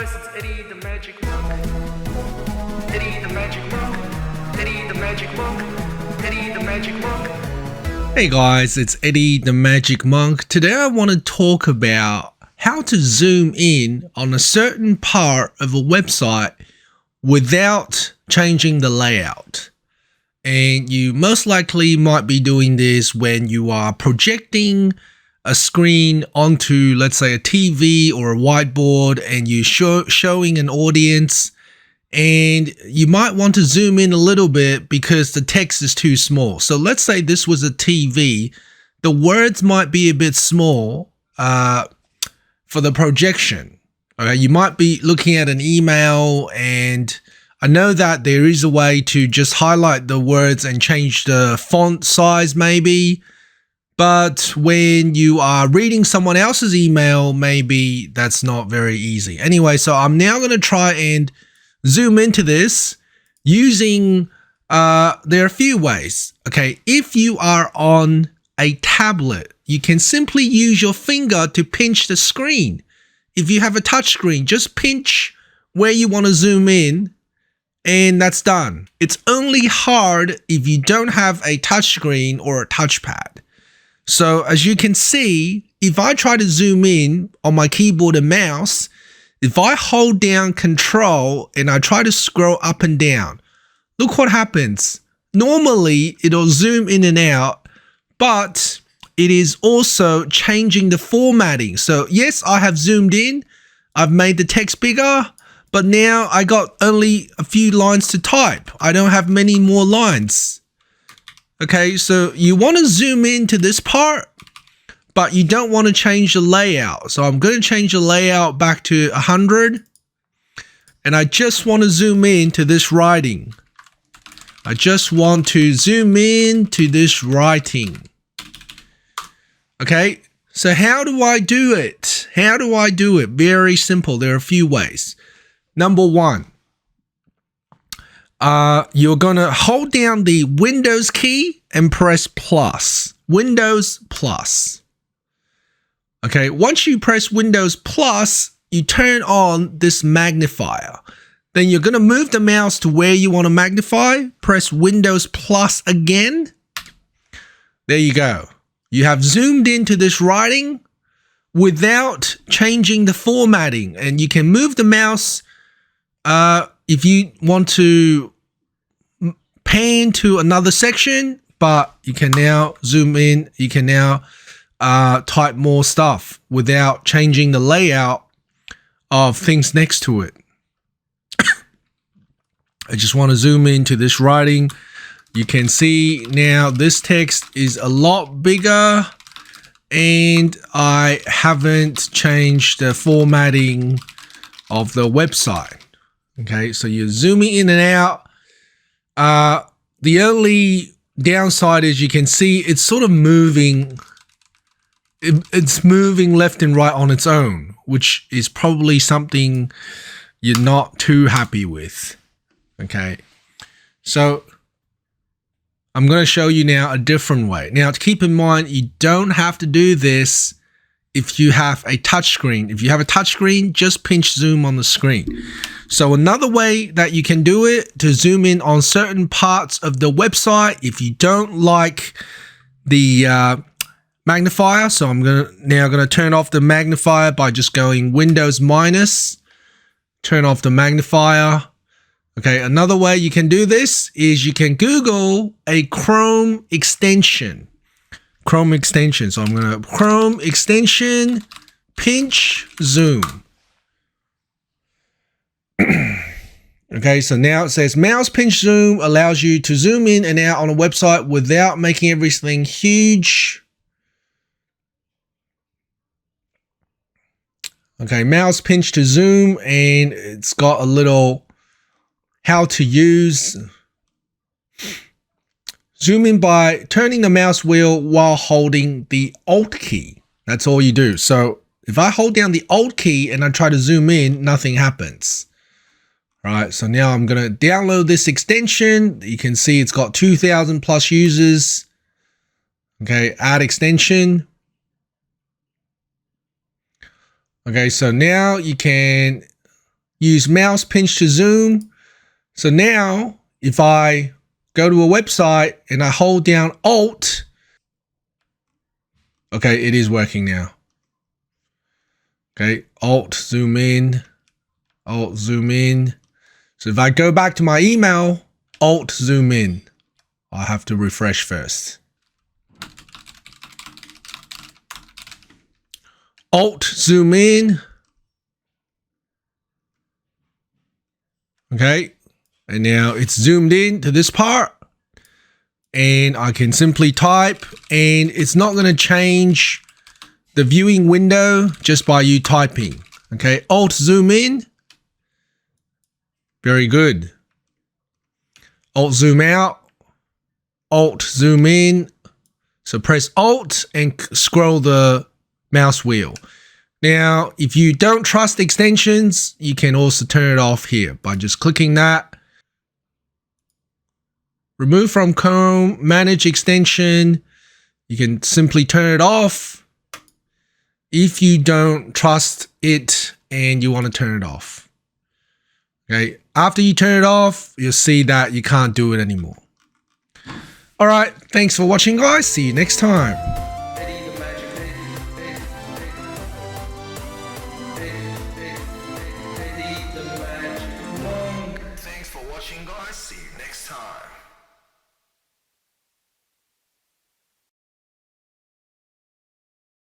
guys, it's Eddie the Magic Monk. Eddie the Magic Monk. Eddie the Magic Monk. Eddie the Magic Monk. Hey guys, it's Eddie the Magic Monk. Today I want to talk about how to zoom in on a certain part of a website without changing the layout. And you most likely might be doing this when you are projecting a screen onto, let's say, a TV or a whiteboard, and you're showing an audience, and you might want to zoom in a little bit because the text is too small. So let's say this was a TV. The words might be a bit small for the projection. Okay, you might be looking at an email, and I know that there is a way to just highlight the words and change the font size maybe. But when you are reading someone else's email, maybe that's not very easy. Anyway, so I'm now going to try and zoom into this using, there are a few ways. Okay, if you are on a tablet, you can simply use your finger to pinch the screen. If you have a touch screen, just pinch where you want to zoom in, and that's done. It's only hard if you don't have a touch screen or a touchpad. So as you can see, if I try to zoom in on my keyboard and mouse, if I hold down Control and I try to scroll up and down, look what happens. Normally it'll zoom in and out, but it is also changing the formatting. So yes, I have zoomed in, I've made the text bigger, but now I got only a few lines to type. I don't have many more lines. Okay, so you want to zoom into this part, but you don't want to change the layout. So I'm going to change the layout back to 100. And I just want to zoom in to this writing. I just want to zoom in to this writing. Okay, so how do I do it? How do I do it? Very simple. There are a few ways. Number one. You're gonna hold down the Windows key and press plus. Windows plus. Okay, once you press Windows plus, you turn on this magnifier. Then you're gonna move the mouse to where you want to magnify. Press Windows plus again. There you go. You have zoomed into this writing without changing the formatting, and you can move the mouse if you want to pan to another section, but you can now zoom in. You can now type more stuff without changing the layout of things next to it. I just want to zoom into this writing. You can see now this text is a lot bigger, and I haven't changed the formatting of the website. Okay, so you're zooming in and out. The only downside is you can see it's sort of moving. It's moving left and right on its own, which is probably something you're not too happy with. Okay, so I'm going to show you now a different way. Now, to keep in mind, you don't have to do this if you have a touch screen. If you have a touch screen, just pinch zoom on the screen. So another way that you can do it to zoom in on certain parts of the website, if you don't like the magnifier, so I'm now gonna turn off the magnifier by just going Windows minus, turn off the magnifier. Okay, another way you can do this is you can Google a Chrome extension. Chrome extension. So I'm gonna Chrome extension, pinch zoom. Okay, so now it says mouse pinch zoom allows you to zoom in and out on a website without making everything huge. Okay, mouse pinch to zoom, and it's got a little how to use. Zoom in by turning the mouse wheel while holding the Alt key. That's all you do. So if I hold down the Alt key and I try to zoom in, nothing happens. All right, so now I'm going to download this extension. You can see it's got 2,000 plus users. Okay, add extension. Okay, so now you can use mouse pinch to zoom. So now if I go to a website and I hold down Alt, okay, it is working now. Okay, Alt, zoom in, Alt, zoom in. So if I go back to my email, Alt, zoom in. I have to refresh first. Alt, zoom in. Okay, and now it's zoomed in to this part. And I can simply type, and it's not going to change the viewing window just by you typing. Okay, Alt, zoom in. Very good. Alt, zoom out. Alt, zoom in. So press Alt and scroll the mouse wheel. Now, if you don't trust extensions, you can also turn it off here by just clicking that. Remove from Chrome, manage extension. You can simply turn it off if you don't trust it and you want to turn it off. Okay, after you turn it off, you'll see that you can't do it anymore. All right, thanks for watching, guys. See you next time.